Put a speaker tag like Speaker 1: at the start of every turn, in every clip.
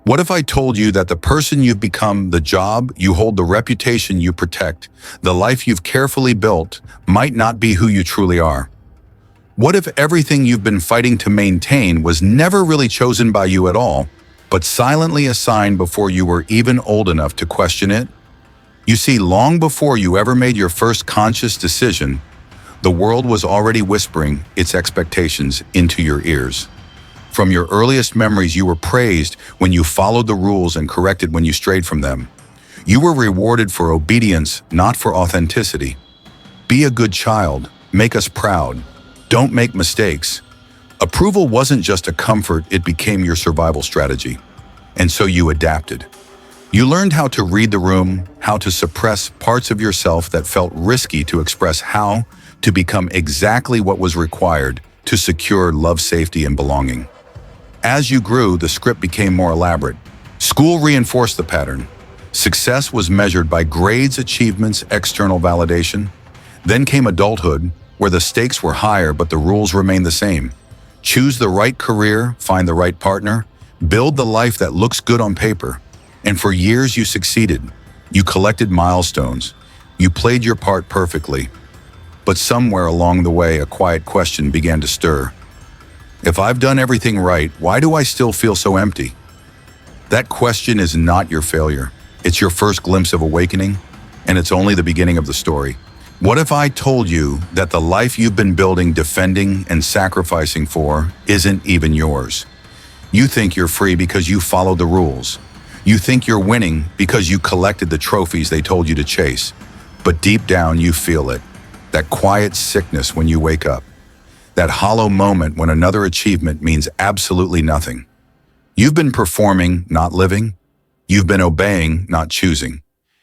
Speaker 1: What if I told you that the person you've become, the job you hold, the reputation you protect, the life you've carefully built, might not be who you truly are? What if everything you've been fighting to maintain was never really chosen by you at all, but silently assigned before you were even old enough to question it? You see, long before you ever made your first conscious decision, the world was already whispering its expectations into your ears. From your earliest memories, you were praised when you followed the rules and corrected when you strayed from them. You were rewarded for obedience, not for authenticity. Be a good child, make us proud, don't make mistakes. Approval wasn't just a comfort, it became your survival strategy. And so you adapted. You learned how to read the room, how to suppress parts of yourself that felt risky to express, how to become exactly what was required to secure love, safety, and belonging. As you grew, the script became more elaborate. School reinforced the pattern. Success was measured by grades, achievements, external validation. Then came adulthood, where the stakes were higher but the rules remained the same. Choose the right career, find the right partner, build the life that looks good on paper. And for years you succeeded. You collected milestones. You played your part perfectly. But somewhere along the way, a quiet question began to stir. If I've done everything right, why do I still feel so empty? That question is not your failure. It's your first glimpse of awakening, and it's only the beginning of the story. What if I told you that the life you've been building, defending, and sacrificing for isn't even yours? You think you're free because you followed the rules. You think you're winning because you collected the trophies they told you to chase. But deep down, you feel it. That quiet sickness when you wake up. That hollow moment when another achievement means absolutely nothing. You've been performing, not living. You've been obeying, not choosing.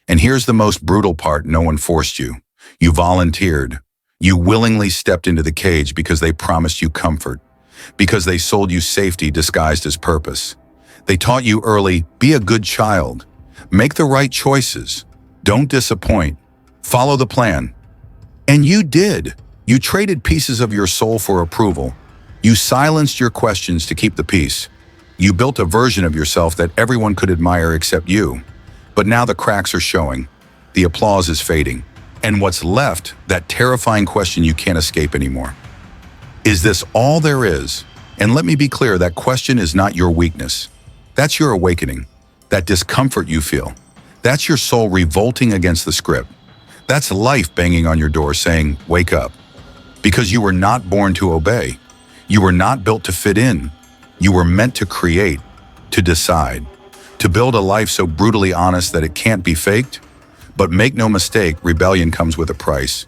Speaker 1: And here's the most brutal part: no one forced you. You volunteered. You willingly stepped into the cage because they promised you comfort, because they sold you safety disguised as purpose. They taught you early, be a good child, make the right choices, don't disappoint, follow the plan. And you did. You traded pieces of your soul for approval. You silenced your questions to keep the peace. You built a version of yourself that everyone could admire except you. But now the cracks are showing. The applause is fading. And what's left, that terrifying question you can't escape anymore. Is this all there is? And let me be clear, that question is not your weakness. That's your awakening. That discomfort you feel. That's your soul revolting against the script. That's life banging on your door saying, wake up. Because you were not born to obey. You were not built to fit in. You were meant to create, to decide, to build a life so brutally honest that it can't be faked. But make no mistake, rebellion comes with a price.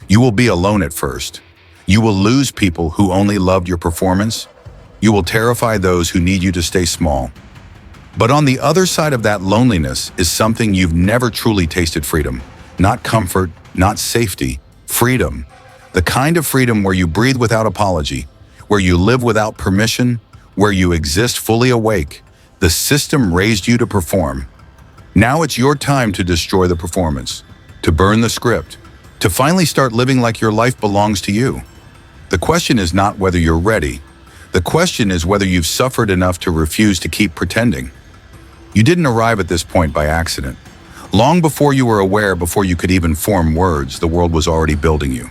Speaker 1: You will be alone at first. You will lose people who only loved your performance. You will terrify those who need you to stay small. But on the other side of that loneliness is something you've never truly tasted: freedom. Not comfort, not safety, freedom. The kind of freedom where you breathe without apology, where you live without permission, where you exist fully awake. The system raised you to perform. Now it's your time to destroy the performance, to burn the script, to finally start living like your life belongs to you. The question is not whether you're ready. The question is whether you've suffered enough to refuse to keep pretending. You didn't arrive at this point by accident. Long before you were aware, before you could even form words, the world was already building you.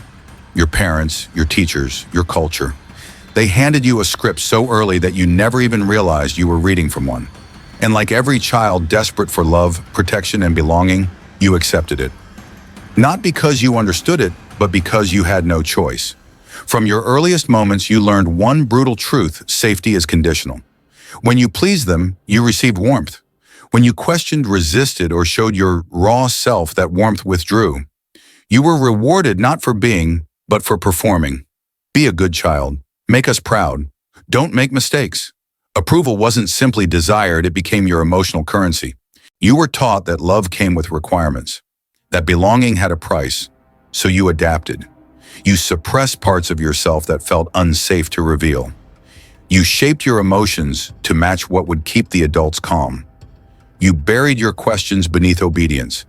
Speaker 1: Your parents, your teachers, your culture. They handed you a script so early that you never even realized you were reading from one. And like every child desperate for love, protection, and belonging, you accepted it. Not because you understood it, but because you had no choice. From your earliest moments, you learned one brutal truth: safety is conditional. When you pleased them, you received warmth. When you questioned, resisted, or showed your raw self, that warmth withdrew. You were rewarded not for being, but for performing. Be a good child. Make us proud. Don't make mistakes. Approval wasn't simply desired, it became your emotional currency. You were taught that love came with requirements, that belonging had a price, so you adapted. You suppressed parts of yourself that felt unsafe to reveal. You shaped your emotions to match what would keep the adults calm. You buried your questions beneath obedience.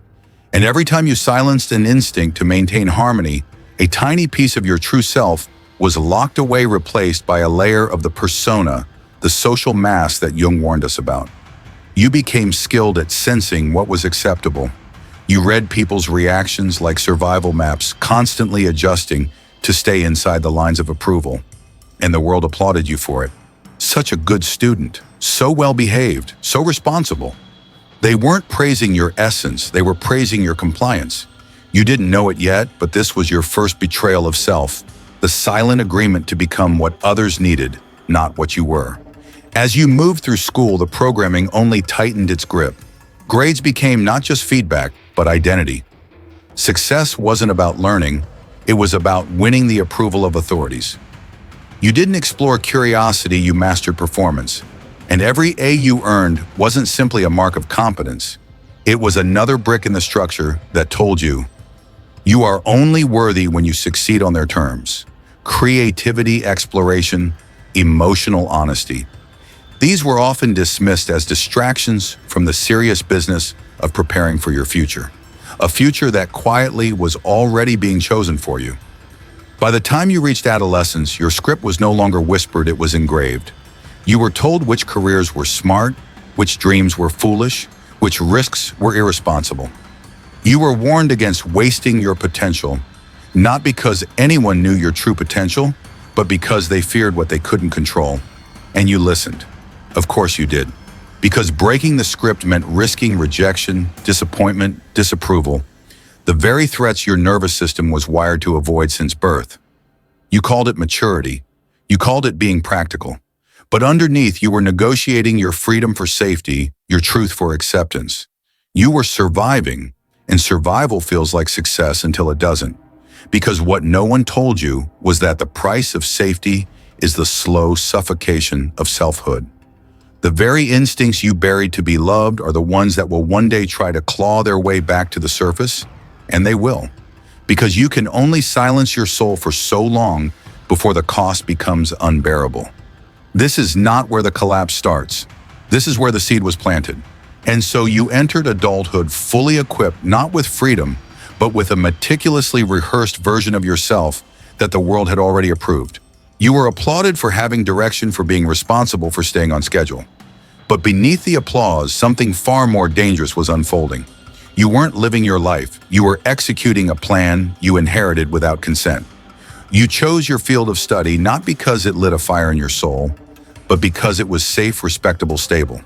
Speaker 1: And every time you silenced an instinct to maintain harmony, a tiny piece of your true self was locked away, replaced by a layer of the persona, the social mask that Jung warned us about. You became skilled at sensing what was acceptable. You read people's reactions like survival maps, constantly adjusting to stay inside the lines of approval. And the world applauded you for it. Such a good student, so well behaved, so responsible. They weren't praising your essence, they were praising your compliance. You didn't know it yet, but this was your first betrayal of self, the silent agreement to become what others needed, not what you were. As you moved through school, the programming only tightened its grip. Grades became not just feedback, but identity. Success wasn't about learning, it was about winning the approval of authorities. You didn't explore curiosity, you mastered performance. And every A you earned wasn't simply a mark of competence. It was another brick in the structure that told you, you are only worthy when you succeed on their terms. Creativity, exploration, emotional honesty. These were often dismissed as distractions from the serious business of preparing for your future. A future that quietly was already being chosen for you. By the time you reached adolescence, your script was no longer whispered, it was engraved. You were told which careers were smart, which dreams were foolish, which risks were irresponsible. You were warned against wasting your potential, not because anyone knew your true potential, but because they feared what they couldn't control. And you listened. Of course you did. Because breaking the script meant risking rejection, disappointment, disapproval, the very threats your nervous system was wired to avoid since birth. You called it maturity. You called it being practical. But underneath, you were negotiating your freedom for safety, your truth for acceptance. You were surviving, and survival feels like success until it doesn't. Because what no one told you was that the price of safety is the slow suffocation of selfhood. The very instincts you buried to be loved are the ones that will one day try to claw their way back to the surface, and they will. Because you can only silence your soul for so long before the cost becomes unbearable. This is not where the collapse starts. This is where the seed was planted. And so you entered adulthood fully equipped, not with freedom, but with a meticulously rehearsed version of yourself that the world had already approved. You were applauded for having direction, for being responsible, for staying on schedule. But beneath the applause, something far more dangerous was unfolding. You weren't living your life. You were executing a plan you inherited without consent. You chose your field of study not because it lit a fire in your soul, but because it was safe, respectable, stable.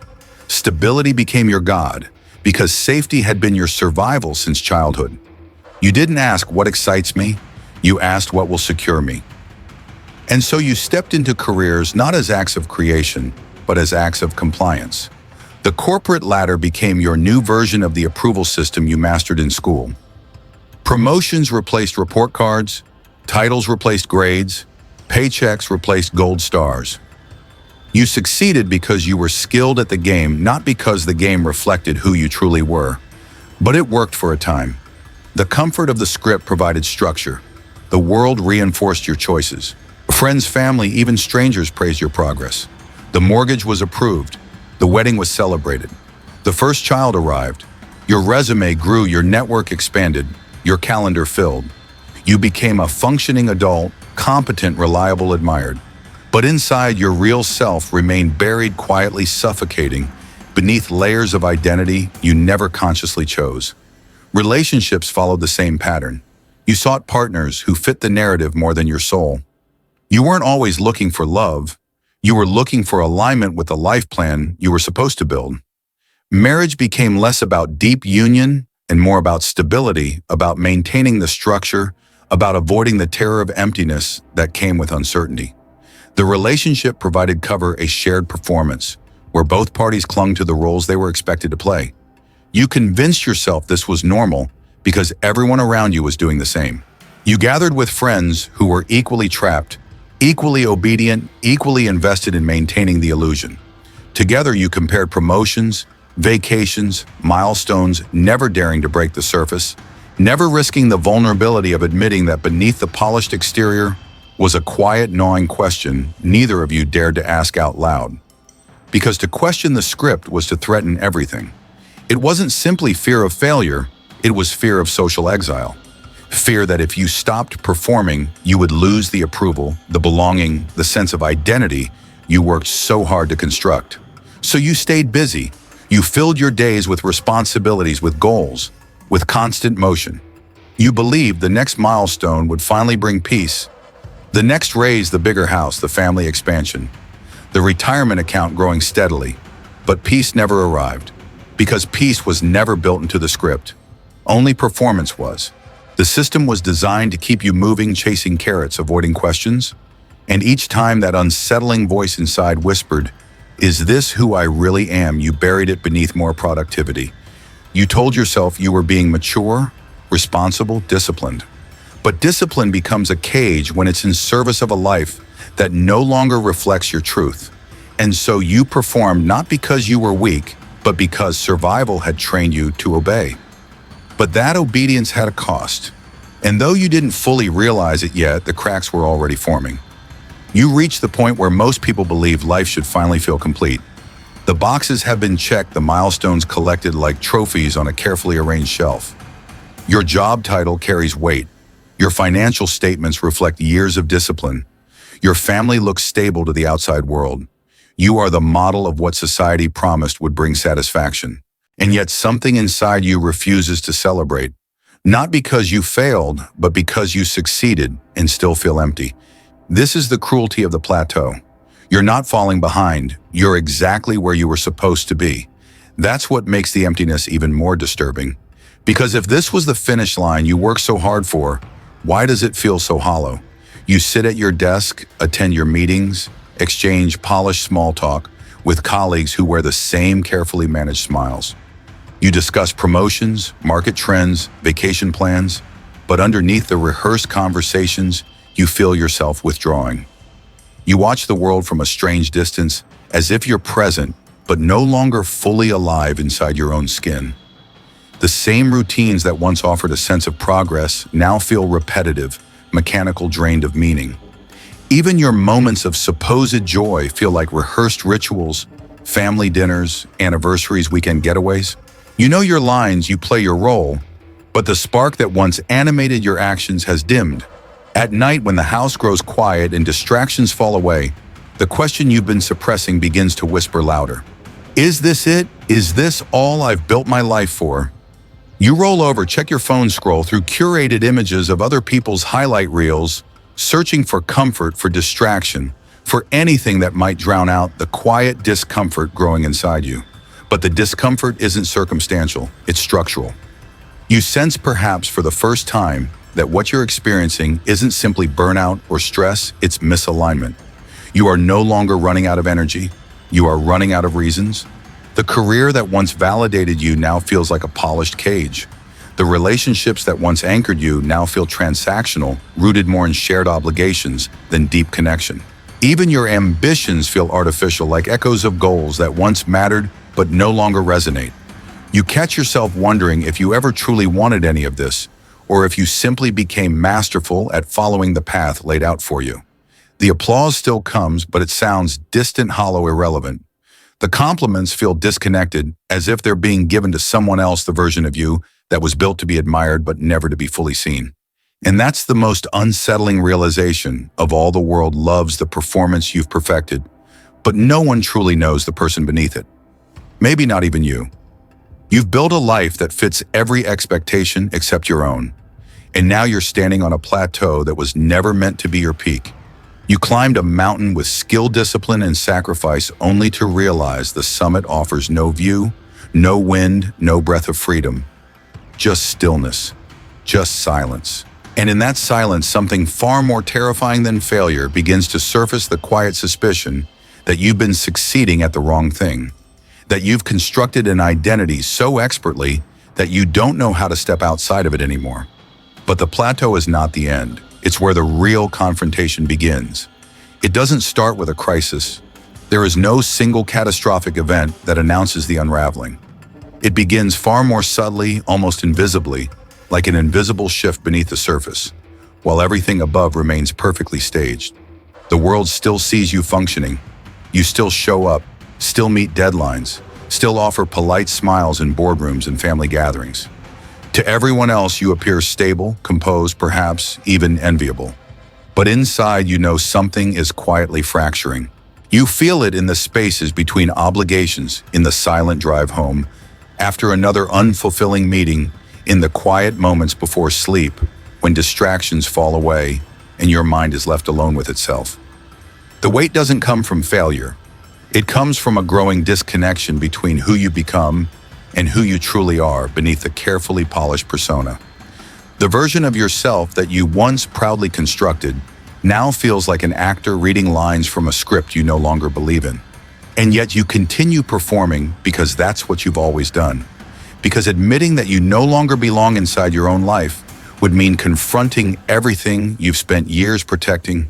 Speaker 1: Stability became your god, because safety had been your survival since childhood. You didn't ask, what excites me? You asked, what will secure me? And so you stepped into careers not as acts of creation, but as acts of compliance. The corporate ladder became your new version of the approval system you mastered in school. Promotions replaced report cards, titles replaced grades, paychecks replaced gold stars. You succeeded because you were skilled at the game, not because the game reflected who you truly were. But it worked for a time. The comfort of the script provided structure. The world reinforced your choices. Friends, family, even strangers praised your progress. The mortgage was approved. The wedding was celebrated. The first child arrived. Your resume grew, your network expanded, your calendar filled. You became a functioning adult, competent, reliable, admired. But inside, your real self remained buried, quietly suffocating beneath layers of identity you never consciously chose. Relationships followed the same pattern. You sought partners who fit the narrative more than your soul. You weren't always looking for love. You were looking for alignment with the life plan you were supposed to build. Marriage became less about deep union and more about stability, about maintaining the structure, about avoiding the terror of emptiness that came with uncertainty. The relationship provided cover, a shared performance, where both parties clung to the roles they were expected to play. You convinced yourself this was normal because everyone around you was doing the same. You gathered with friends who were equally trapped, equally obedient, equally invested in maintaining the illusion. Together you compared promotions, vacations, milestones, never daring to break the surface, never risking the vulnerability of admitting that beneath the polished exterior was a quiet, gnawing question neither of you dared to ask out loud. Because to question the script was to threaten everything. It wasn't simply fear of failure, it was fear of social exile. Fear that if you stopped performing, you would lose the approval, the belonging, the sense of identity you worked so hard to construct. So you stayed busy. You filled your days with responsibilities, with goals, with constant motion. You believed the next milestone would finally bring peace. The next raise, the bigger house, the family expansion, the retirement account growing steadily. But peace never arrived, because peace was never built into the script. Only performance was. The system was designed to keep you moving, chasing carrots, avoiding questions. And each time that unsettling voice inside whispered, "Is this who I really am?" you buried it beneath more productivity. You told yourself you were being mature, responsible, disciplined. But discipline becomes a cage when it's in service of a life that no longer reflects your truth. And so you performed not because you were weak, but because survival had trained you to obey. But that obedience had a cost. And though you didn't fully realize it yet, the cracks were already forming. You reached the point where most people believe life should finally feel complete. The boxes have been checked, the milestones collected like trophies on a carefully arranged shelf. Your job title carries weight. Your financial statements reflect years of discipline. Your family looks stable to the outside world. You are the model of what society promised would bring satisfaction. And yet something inside you refuses to celebrate. Not because you failed, but because you succeeded and still feel empty. This is the cruelty of the plateau. You're not falling behind. You're exactly where you were supposed to be. That's what makes the emptiness even more disturbing. Because if this was the finish line you worked so hard for, why does it feel so hollow? You sit at your desk, attend your meetings, exchange polished small talk with colleagues who wear the same carefully managed smiles. You discuss promotions, market trends, vacation plans, but underneath the rehearsed conversations, you feel yourself withdrawing. You watch the world from a strange distance, as if you're present, but no longer fully alive inside your own skin. The same routines that once offered a sense of progress now feel repetitive, mechanical, drained of meaning. Even your moments of supposed joy feel like rehearsed rituals, family dinners, anniversaries, weekend getaways. You know your lines, you play your role, but the spark that once animated your actions has dimmed. At night, when the house grows quiet and distractions fall away, the question you've been suppressing begins to whisper louder. Is this it? Is this all I've built my life for? You roll over, check your phone, scroll through curated images of other people's highlight reels, searching for comfort, for distraction, for anything that might drown out the quiet discomfort growing inside you. But the discomfort isn't circumstantial, it's structural. You sense, perhaps for the first time, that what you're experiencing isn't simply burnout or stress, it's misalignment. You are no longer running out of energy, you are running out of reasons. The career that once validated you now feels like a polished cage. The relationships that once anchored you now feel transactional, rooted more in shared obligations than deep connection. Even your ambitions feel artificial, like echoes of goals that once mattered but no longer resonate. You catch yourself wondering if you ever truly wanted any of this, or if you simply became masterful at following the path laid out for you. The applause still comes, but it sounds distant, hollow, irrelevant. The compliments feel disconnected, as if they're being given to someone else, the version of you that was built to be admired but never to be fully seen. And that's the most unsettling realization of all. The world loves the performance you've perfected, but no one truly knows the person beneath it. Maybe not even you. You've built a life that fits every expectation except your own. And now you're standing on a plateau that was never meant to be your peak. You climbed a mountain with skill, discipline, and sacrifice, only to realize the summit offers no view, no wind, no breath of freedom. Just stillness, just silence. And in that silence, something far more terrifying than failure begins to surface, the quiet suspicion that you've been succeeding at the wrong thing, that you've constructed an identity so expertly that you don't know how to step outside of it anymore. But the plateau is not the end. It's where the real confrontation begins. It doesn't start with a crisis. There is no single catastrophic event that announces the unraveling. It begins far more subtly, almost invisibly, like an invisible shift beneath the surface, while everything above remains perfectly staged. The world still sees you functioning. You still show up, still meet deadlines, still offer polite smiles in boardrooms and family gatherings. To everyone else, you appear stable, composed, perhaps even enviable. But inside, you know something is quietly fracturing. You feel it in the spaces between obligations, in the silent drive home, after another unfulfilling meeting, in the quiet moments before sleep, when distractions fall away and your mind is left alone with itself. The weight doesn't come from failure. It comes from a growing disconnection between who you become and who you truly are beneath a carefully polished persona. The version of yourself that you once proudly constructed now feels like an actor reading lines from a script you no longer believe in. And yet you continue performing because that's what you've always done. Because admitting that you no longer belong inside your own life would mean confronting everything you've spent years protecting.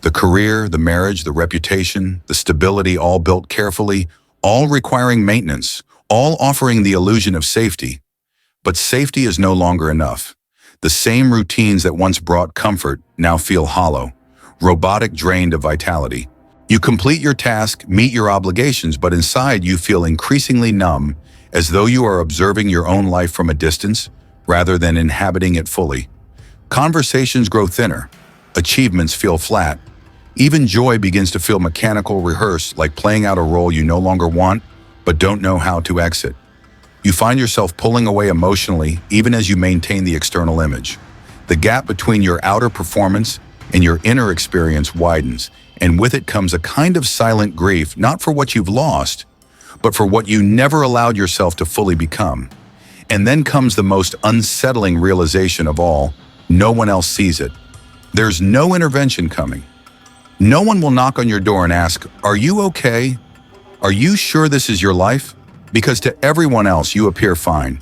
Speaker 1: The career, the marriage, the reputation, the stability, all built carefully, all requiring maintenance, all offering the illusion of safety. But safety is no longer enough. The same routines that once brought comfort now feel hollow, robotic, drained of vitality. You complete your task, meet your obligations, but inside you feel increasingly numb, as though you are observing your own life from a distance rather than inhabiting it fully. Conversations grow thinner, achievements feel flat, even joy begins to feel mechanical, rehearsed, like playing out a role you no longer want but don't know how to exit. You find yourself pulling away emotionally even as you maintain the external image. The gap between your outer performance and your inner experience widens, and with it comes a kind of silent grief, not for what you've lost, but for what you never allowed yourself to fully become. And then comes the most unsettling realization of all: no one else sees it. There's no intervention coming. No one will knock on your door and ask, "Are you okay? Are you sure this is your life?" Because to everyone else, you appear fine.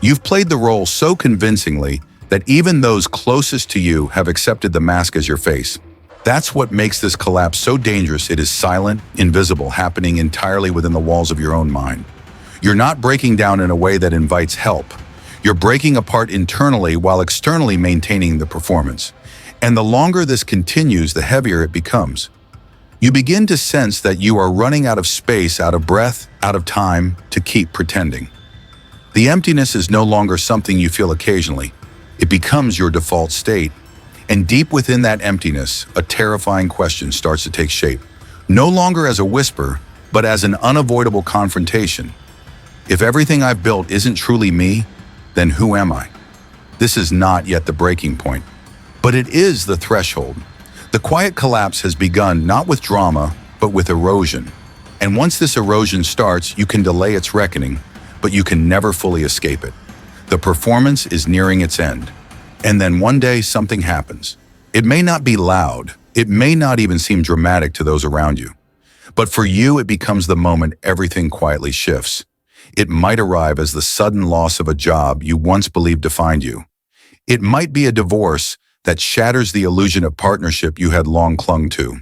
Speaker 1: You've played the role so convincingly that even those closest to you have accepted the mask as your face. That's what makes this collapse so dangerous. It is silent, invisible, happening entirely within the walls of your own mind. You're not breaking down in a way that invites help. You're breaking apart internally while externally maintaining the performance. And the longer this continues, the heavier it becomes. You begin to sense that you are running out of space, out of breath, out of time to keep pretending. The emptiness is no longer something you feel occasionally. It becomes your default state. And deep within that emptiness, a terrifying question starts to take shape. No longer as a whisper, but as an unavoidable confrontation. If everything I've built isn't truly me, then who am I? This is not yet the breaking point, but it is the threshold. The quiet collapse has begun not with drama, but with erosion. And once this erosion starts, you can delay its reckoning, but you can never fully escape it. The performance is nearing its end. And then one day something happens. It may not be loud. It may not even seem dramatic to those around you. But for you, it becomes the moment everything quietly shifts. It might arrive as the sudden loss of a job you once believed defined you. It might be a divorce that shatters the illusion of partnership you had long clung to.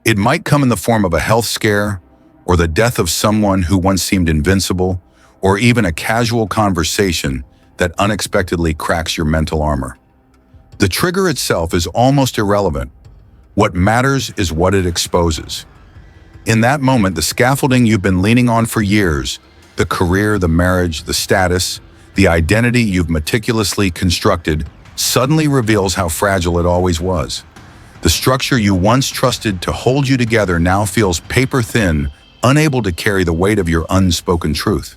Speaker 1: It might come in the form of a health scare, or the death of someone who once seemed invincible, or even a casual conversation that unexpectedly cracks your mental armor. The trigger itself is almost irrelevant. What matters is what it exposes. In that moment, the scaffolding you've been leaning on for years, the career, the marriage, the status, the identity you've meticulously constructed, suddenly reveals how fragile it always was. The structure you once trusted to hold you together now feels paper-thin, unable to carry the weight of your unspoken truth.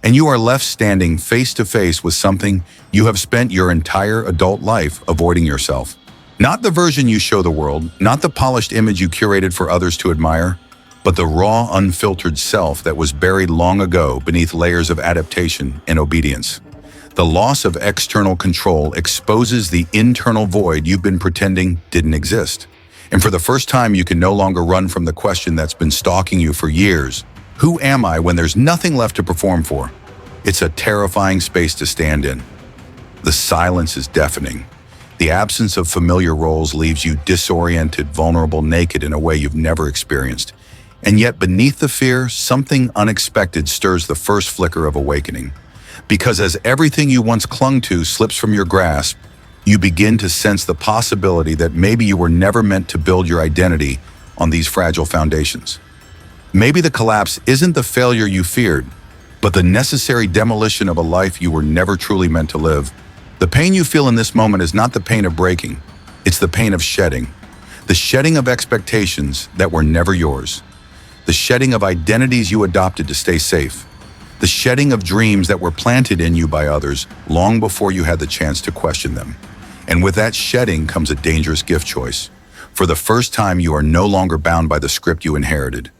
Speaker 1: And you are left standing face to face with something you have spent your entire adult life avoiding yourself. Not the version you show the world, not the polished image you curated for others to admire, but the raw, unfiltered self that was buried long ago beneath layers of adaptation and obedience. The loss of external control exposes the internal void you've been pretending didn't exist. And for the first time, you can no longer run from the question that's been stalking you for years. Who am I when there's nothing left to perform for? It's a terrifying space to stand in. The silence is deafening. The absence of familiar roles leaves you disoriented, vulnerable, naked in a way you've never experienced. And yet beneath the fear, something unexpected stirs the first flicker of awakening. Because as everything you once clung to slips from your grasp, you begin to sense the possibility that maybe you were never meant to build your identity on these fragile foundations. Maybe the collapse isn't the failure you feared, but the necessary demolition of a life you were never truly meant to live. The pain you feel in this moment is not the pain of breaking, it's the pain of shedding. The shedding of expectations that were never yours. The shedding of identities you adopted to stay safe. The shedding of dreams that were planted in you by others long before you had the chance to question them. And with that shedding comes a dangerous gift choice. For the first time, you are no longer bound by the script you inherited.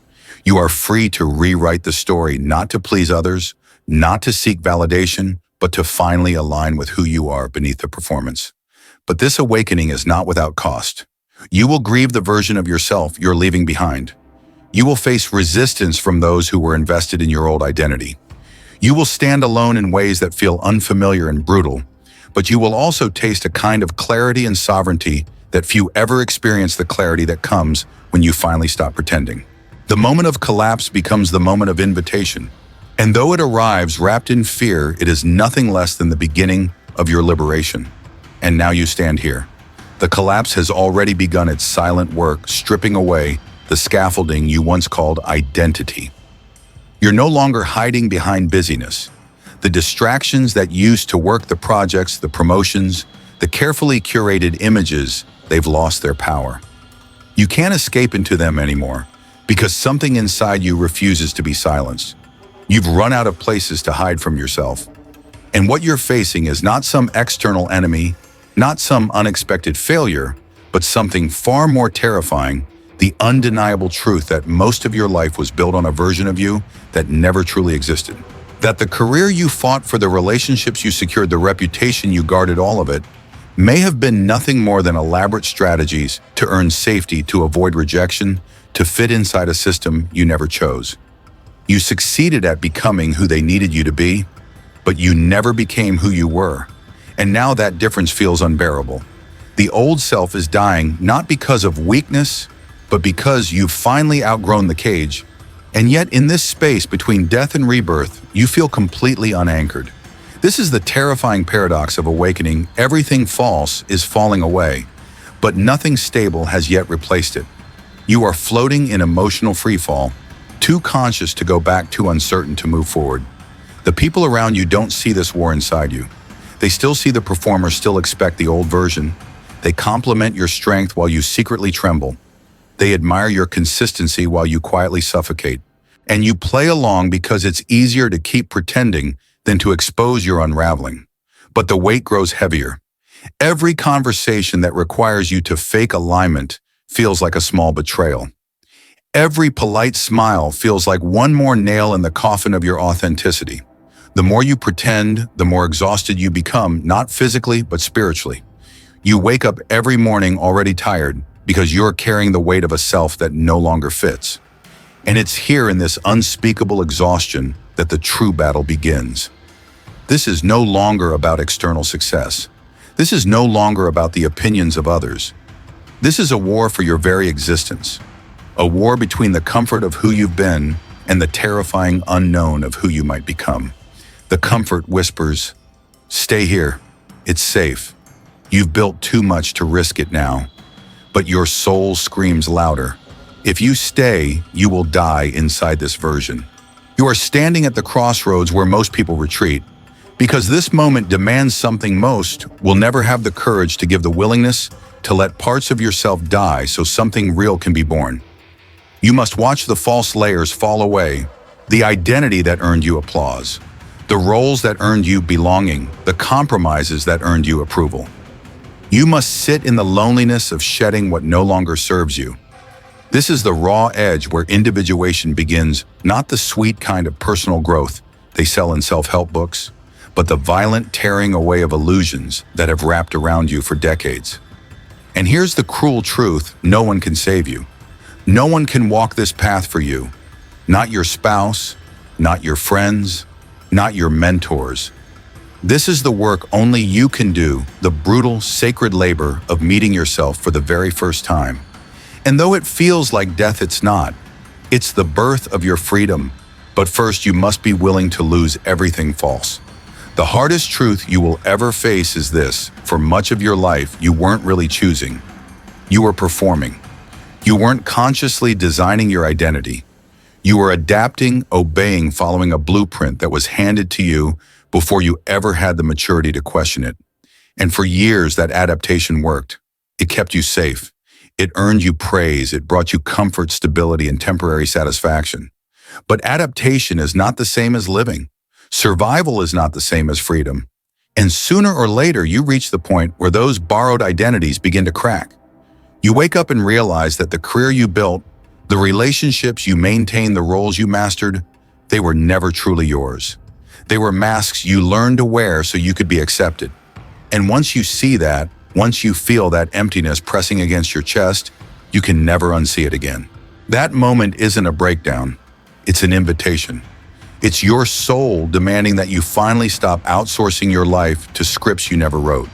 Speaker 1: You are free to rewrite the story, not to please others, not to seek validation, but to finally align with who you are beneath the performance. But this awakening is not without cost. You will grieve the version of yourself you're leaving behind. You will face resistance from those who were invested in your old identity. You will stand alone in ways that feel unfamiliar and brutal, but you will also taste a kind of clarity and sovereignty that few ever experience, the clarity that comes when you finally stop pretending. The moment of collapse becomes the moment of invitation. And though it arrives wrapped in fear, it is nothing less than the beginning of your liberation. And now you stand here. The collapse has already begun its silent work, stripping away the scaffolding you once called identity. You're no longer hiding behind busyness. The distractions that used to work, the projects, the promotions, the carefully curated images, they've lost their power. You can't escape into them anymore because something inside you refuses to be silenced. You've run out of places to hide from yourself. And what you're facing is not some external enemy, not some unexpected failure, but something far more terrifying, the undeniable truth that most of your life was built on a version of you that never truly existed. That the career you fought for, the relationships you secured, the reputation you guarded, all of it, may have been nothing more than elaborate strategies to earn safety, to avoid rejection, to fit inside a system you never chose. You succeeded at becoming who they needed you to be, but you never became who you were. And now that difference feels unbearable. The old self is dying, not because of weakness, but because you've finally outgrown the cage. And yet in this space between death and rebirth, you feel completely unanchored. This is the terrifying paradox of awakening. Everything false is falling away, but nothing stable has yet replaced it. You are floating in emotional freefall, too conscious to go back, too uncertain to move forward. The people around you don't see this war inside you. They still see the performer, still expect the old version. They compliment your strength while you secretly tremble. They admire your consistency while you quietly suffocate. And you play along because it's easier to keep pretending than to expose your unraveling. But the weight grows heavier. Every conversation that requires you to fake alignment feels like a small betrayal. Every polite smile feels like one more nail in the coffin of your authenticity. The more you pretend, the more exhausted you become, not physically, but spiritually. You wake up every morning already tired because you're carrying the weight of a self that no longer fits. And it's here in this unspeakable exhaustion that the true battle begins. This is no longer about external success. This is no longer about the opinions of others. This is a war for your very existence. A war between the comfort of who you've been and the terrifying unknown of who you might become. The comfort whispers, "Stay here. It's safe. You've built too much to risk it now." But your soul screams louder. If you stay, you will die inside this version. You are standing at the crossroads where most people retreat, because this moment demands something most will never have the courage to give, the willingness to let parts of yourself die so something real can be born. You must watch the false layers fall away, the identity that earned you applause, the roles that earned you belonging, the compromises that earned you approval. You must sit in the loneliness of shedding what no longer serves you. This is the raw edge where individuation begins, not the sweet kind of personal growth they sell in self-help books, but the violent tearing away of illusions that have wrapped around you for decades. And here's the cruel truth: no one can save you. No one can walk this path for you. Not your spouse, not your friends, not your mentors. This is the work only you can do, the brutal, sacred labor of meeting yourself for the very first time. And though it feels like death, it's not. It's the birth of your freedom. But first, you must be willing to lose everything false. The hardest truth you will ever face is this: for much of your life, you weren't really choosing. You were performing. You weren't consciously designing your identity. You were adapting, obeying, following a blueprint that was handed to you before you ever had the maturity to question it. And for years, that adaptation worked. It kept you safe. It earned you praise, it brought you comfort, stability, and temporary satisfaction. But adaptation is not the same as living. Survival is not the same as freedom. And sooner or later, you reach the point where those borrowed identities begin to crack. You wake up and realize that the career you built, the relationships you maintained, the roles you mastered, they were never truly yours. They were masks you learned to wear so you could be accepted. And once you see that, once you feel that emptiness pressing against your chest, you can never unsee it again. That moment isn't a breakdown, it's an invitation. It's your soul demanding that you finally stop outsourcing your life to scripts you never wrote.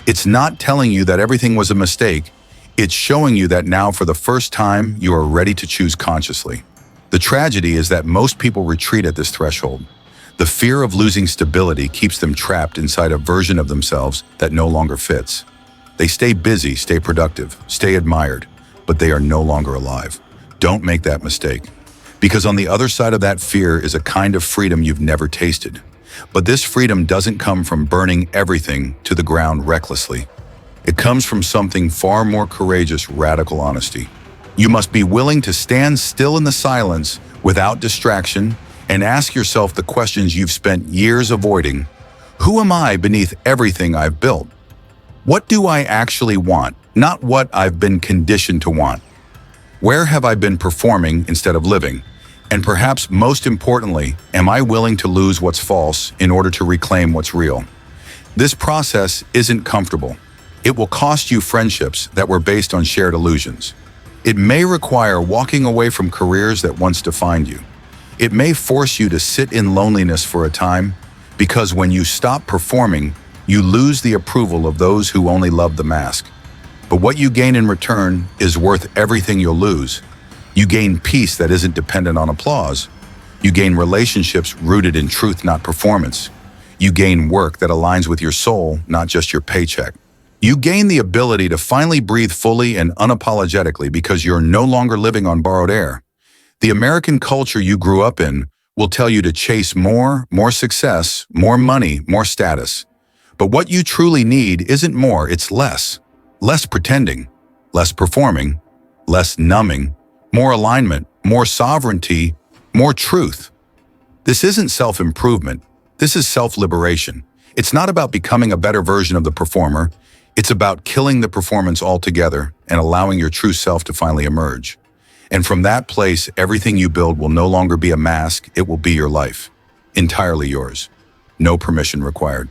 Speaker 1: It's not telling you that everything was a mistake, it's showing you that now for the first time you are ready to choose consciously. The tragedy is that most people retreat at this threshold. The fear of losing stability keeps them trapped inside a version of themselves that no longer fits. They stay busy, stay productive, stay admired, but they are no longer alive. Don't make that mistake. Because on the other side of that fear is a kind of freedom you've never tasted. But this freedom doesn't come from burning everything to the ground recklessly. It comes from something far more courageous, radical honesty. You must be willing to stand still in the silence without distraction and ask yourself the questions you've spent years avoiding. Who am I beneath everything I've built? What do I actually want, not what I've been conditioned to want? Where have I been performing instead of living? And perhaps most importantly, am I willing to lose what's false in order to reclaim what's real? This process isn't comfortable. It will cost you friendships that were based on shared illusions. It may require walking away from careers that once defined you. It may force you to sit in loneliness for a time, because when you stop performing, you lose the approval of those who only love the mask. But what you gain in return is worth everything you'll lose. You gain peace that isn't dependent on applause. You gain relationships rooted in truth, not performance. You gain work that aligns with your soul, not just your paycheck. You gain the ability to finally breathe fully and unapologetically because you're no longer living on borrowed air. The American culture you grew up in will tell you to chase more success, more money, more status. But what you truly need isn't more, it's less. Less pretending, less performing, less numbing, more alignment, more sovereignty, more truth. This isn't self-improvement, this is self-liberation. It's not about becoming a better version of the performer, it's about killing the performance altogether and allowing your true self to finally emerge. And from that place, everything you build will no longer be a mask, it will be your life. Entirely yours. No permission required.